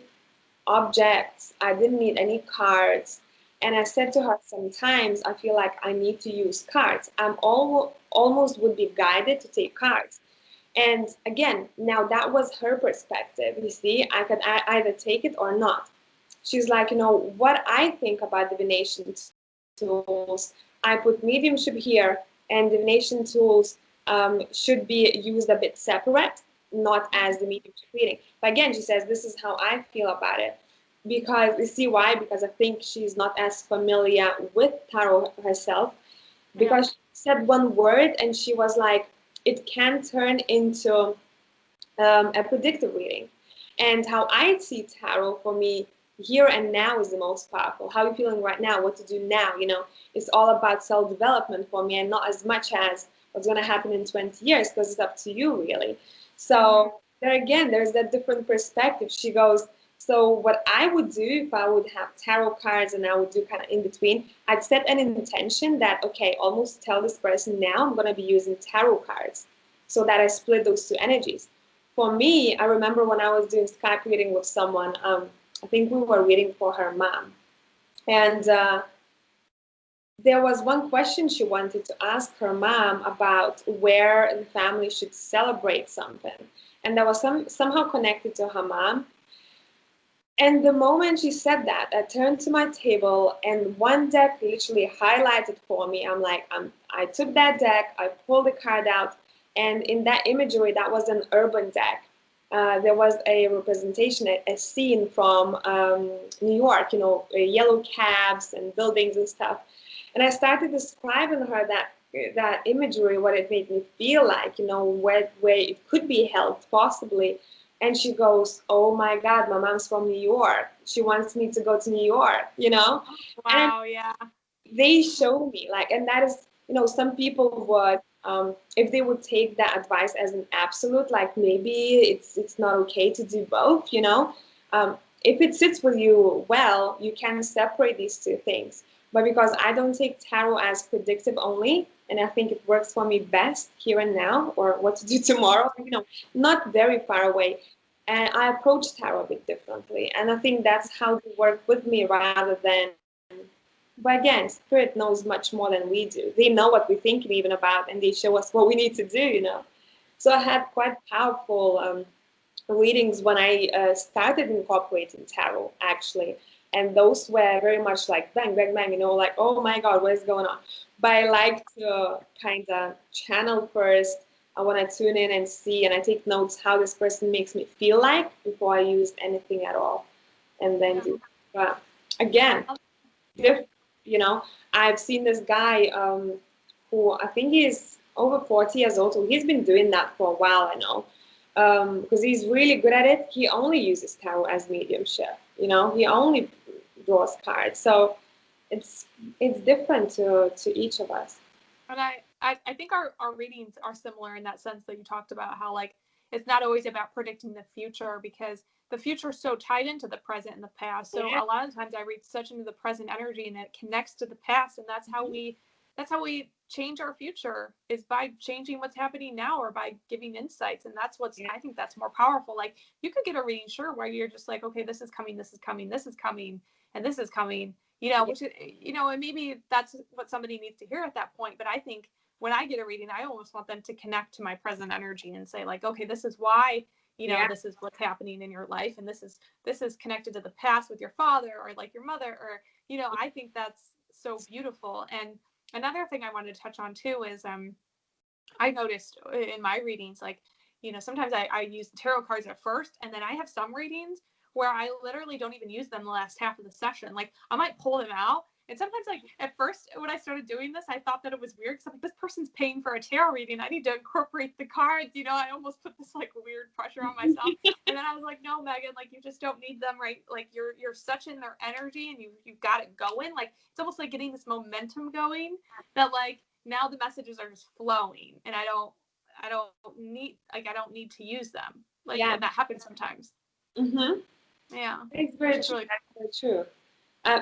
objects. I didn't need any cards. And I said to her, sometimes I feel like I need to use cards. Almost would be guided to take cards. And again, now that was her perspective. You see, I could either take it or not. She's like, you know, what I think about divination tools, I put mediumship here, and divination tools should be used a bit separate, not as the mediumship reading. But again, she says, this is how I feel about it. Because you see why? Because I think she's not as familiar with tarot herself, yeah, because she said one word and she was like, it can turn into a predictive reading. And how I see tarot for me, here and now is the most powerful. How are you feeling right now? What to do now? You know, it's all about self development for me, and not as much as what's going to happen in 20 years, because it's up to you, really. mm-hmm, So, there again, there's that different perspective. She goes, so, what I would do if I would have tarot cards and I would do kind of in between, I'd set an intention that, okay, almost tell this person now I'm going to be using tarot cards so that I split those two energies. for me, I remember when I was doing Skype reading with someone, I think we were reading for her mom. And there was one question she wanted to ask her mom about where the family should celebrate something. And that was somehow connected to her mom. And the moment she said that, I turned to my table and one deck literally highlighted for me. I took that deck, I pulled the card out, and in that imagery, that was an urban deck. There was a representation, a scene from New York, yellow cabs and buildings and stuff. And I started describing her that imagery, what it made me feel like, where it could be held possibly. And she goes, "Oh my God, my mom's from New York. She wants me to go to New York." Wow, yeah. They show me, and that is, some people would, if they would take that advice as an absolute, like maybe it's not okay to do both. If it sits with you well, you can separate these two things. But because I don't take tarot as predictive only, and I think it works for me best here and now, or what to do tomorrow, not very far away. And I approach tarot a bit differently. And I think that's how they work with me rather than, but again, spirit knows much more than we do. They know what we're thinking even about, and they show us what we need to do. So I had quite powerful readings when I started incorporating tarot, actually. And those were very much like bang, bang, bang, like, oh my God, what is going on? But I like to kind of channel first. I want to tune in and see, and I take notes how this person makes me feel like before I use anything at all. And then do. But again, I've seen this guy who I think he's over 40 years old, so he's been doing that for a while, I know. Because he's really good at it. He only uses tarot as mediumship. He only draws cards. So it's different to each of us. And I think our readings are similar in that sense that you talked about, how like it's not always about predicting the future, because the future is so tied into the present and the past. So a lot of times I read such into the present energy, and it connects to the past, and that's how we change our future, is by changing what's happening now, or by giving insights. And that's I think that's more powerful. Like, you could get a reading, sure, where you're just like, okay, this is coming, this is coming, this is coming, and this is coming, which is, and maybe that's what somebody needs to hear at that point. But I think when I get a reading, I almost want them to connect to my present energy and say, like, okay, this is why, this is what's happening in your life, and this is connected to the past with your father, or like your mother, or I think that's so beautiful. And another thing I wanted to touch on too is I noticed in my readings, like, sometimes I use the tarot cards at first, and then I have some readings where I literally don't even use them the last half of the session. Like, I might pull them out. And sometimes, like, at first, when I started doing this, I thought that it was weird, because I'm like, this person's paying for a tarot reading. I need to incorporate the cards. I almost put this, like, weird pressure on myself. And then I was like, no, Megan, like, you just don't need them, right? Like, you're such in their energy, and you've got it going. Like, it's almost like getting this momentum going that, like, now the messages are just flowing, and I don't need to use them. Like, and that happens sometimes. Mm-hmm. Yeah. It's very true. Really very true.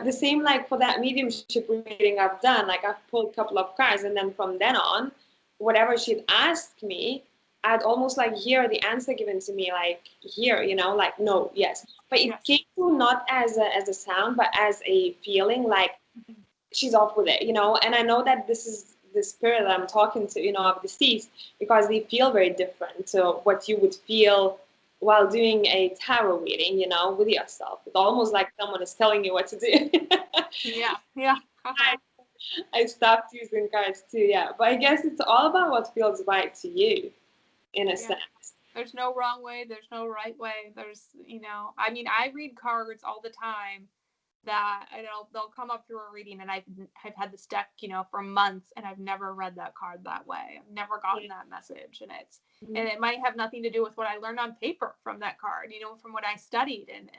The same, like, for that mediumship reading I've done, like, I've pulled a couple of cards, and then from then on, whatever she'd asked me, I'd almost like hear the answer given to me, like, here, like, no, yes. But it came through not as a sound, but as a feeling, like, she's off with it, and I know that this is the spirit that I'm talking to, of deceased, because they feel very different to what you would feel while doing a tarot reading, with yourself. It's almost like someone is telling you what to do. Yeah. I stopped using cards too, yeah. But I guess it's all about what feels right to you, in a sense. There's no wrong way. There's no right way. There's, I read cards all the time that they'll come up through a reading, and I've had this deck, for months, and I've never read that card that way. I've never gotten that message, and it might have nothing to do with what I learned on paper from that card, from what I studied, and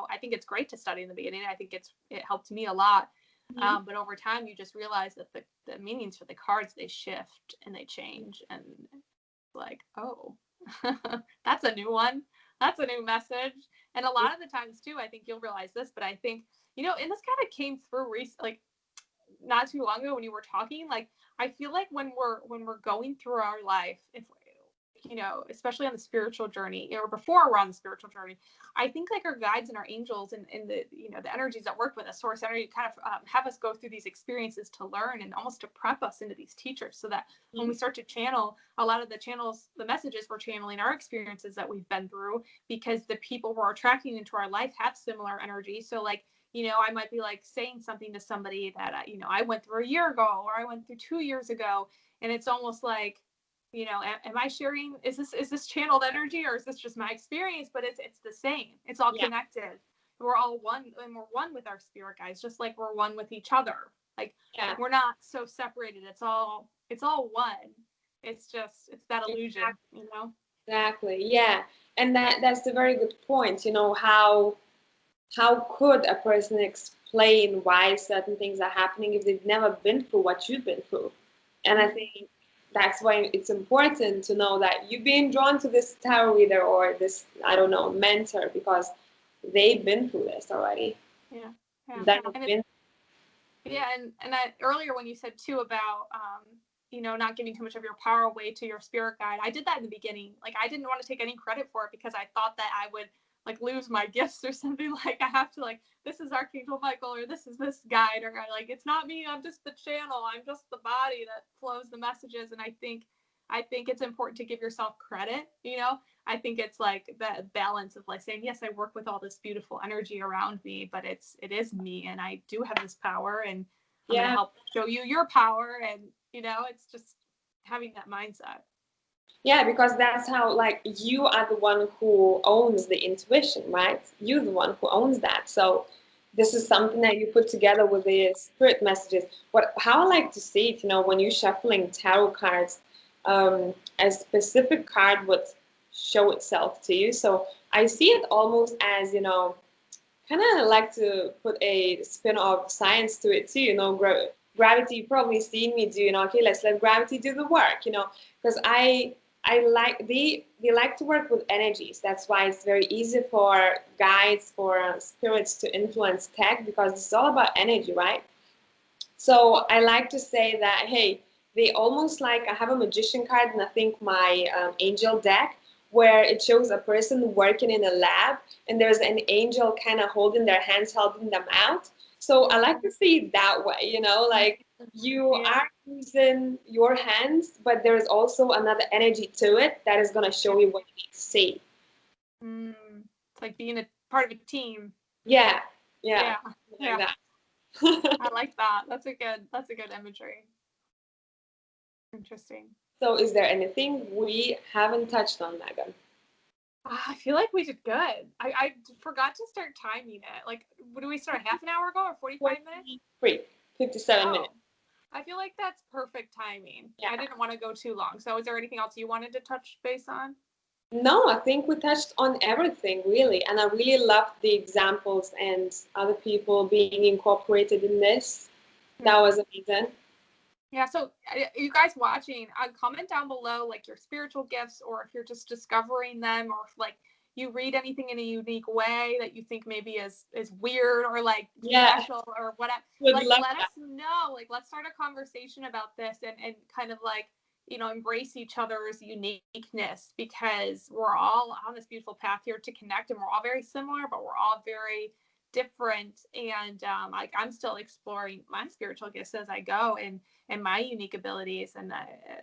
I think it's great to study in the beginning. I think it helped me a lot, but over time you just realize that the meanings for the cards, they shift and they change, and like, oh, that's a new one. That's a new message. And a lot of the times too, I think you'll realize this, but I think, and this kind of came through like not too long ago when you were talking, like, I feel like when we're going through our life, if you know, especially on the spiritual journey or before we're on the spiritual journey, I think like our guides and our angels and the, you know, the energies that work with us, source energy, kind of have us go through these experiences to learn and almost to prep us into these teachers, so that when we start to channel, a lot of the channels, the messages we're channeling are experiences that we've been through, because the people who are attracting into our life have similar energy. So like, you know, I might be like saying something to somebody that, you know, I went through a year ago, or I went through 2 years ago. And it's almost like, you know, am I sharing, is this channeled energy, or is this just my experience? But it's the same. It's all connected. We're all one, and we're one with our spirit guides, just like we're one with each other. Like we're not so separated. It's all one. It's that illusion, you know? Exactly. Yeah. And that's a very good point. You know, how could a person explain why certain things are happening if they've never been through what you've been through? And I think that's why it's important to know that you're being drawn to this tarot reader or this, I don't know, mentor, because they've been through this already. Yeah. And earlier when you said too about you know, not giving too much of your power away to your spirit guide, I did that in the beginning. Like I didn't want to take any credit for it, because I thought that I would like lose my gifts or something. Like I have to, like, this is Archangel Michael, or this is this guide, or like it's not me, I'm just the channel, I'm just the body that flows the messages. And I think it's important to give yourself credit, you know. I think it's like the balance of like saying, yes, I work with all this beautiful energy around me, but it is me, and I do have this power, and I'm gonna help show you your power. And you know, it's just having that mindset. Yeah, because that's how, like, you are the one who owns the intuition, right? You're the one who owns that. So this is something that you put together with the spirit messages. How I like to see it, you know, when you're shuffling tarot cards, a specific card would show itself to you. So I see it almost as, you know, kind of like to put a spin of science to it too, you know, gravity. You've probably seen me do, you know, okay, let's let gravity do the work, you know, because I like they like to work with energies. That's why it's very easy for guides, for spirits to influence tech, because it's all about energy, right? So I like to say that, hey, they almost like, I have a magician card, and I think my angel deck, where it shows a person working in a lab, and there's an angel kind of holding their hands, helping them out. So I like to see it that way, you know, like you are using your hands, but there's also another energy to it that is going to show you what you need to see. It's like being a part of a team. Yeah. That. I like that. That's a good imagery. Interesting. So is there anything we haven't touched on, Megan? I feel like we did good. I forgot to start timing it. Like, do we start half an hour ago or 45 minutes? 57 minutes. I feel like that's perfect timing. Yeah. I didn't want to go too long. So is there anything else you wanted to touch base on? No, I think we touched on everything, really. And I really loved the examples and other people being incorporated in this. That was amazing. Yeah, so you guys watching, comment down below like your spiritual gifts, or if you're just discovering them, or if like you read anything in a unique way that you think maybe is weird or like special or whatever. Like let us know. Like let's start a conversation about this and kind of like, you know, embrace each other's uniqueness, because we're all on this beautiful path here to connect, and we're all very similar, but we're all very different. And like I'm still exploring my spiritual gifts as I go, and my unique abilities. And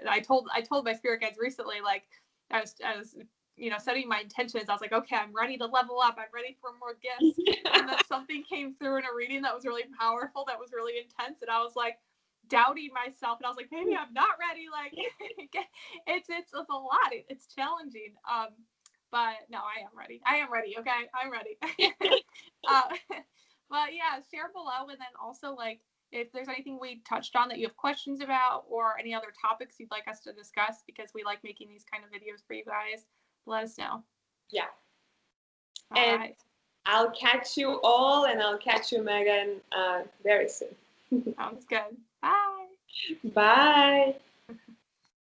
I told my spirit guides recently, like I was you know, setting my intentions. I was like, okay, I'm ready to level up, I'm ready for more gifts. And then something came through in a reading that was really powerful, that was really intense, and I was like doubting myself, and I was like, maybe I'm not ready. Like it's a lot, it's challenging. But no, I am ready. Okay, I'm ready. But yeah, share below, and then also like if there's anything we touched on that you have questions about, or any other topics you'd like us to discuss, because we like making these kind of videos for you guys, let us know. Yeah. All right. I'll catch you all, and I'll catch you, Megan, very soon. Sounds good. Bye. Bye.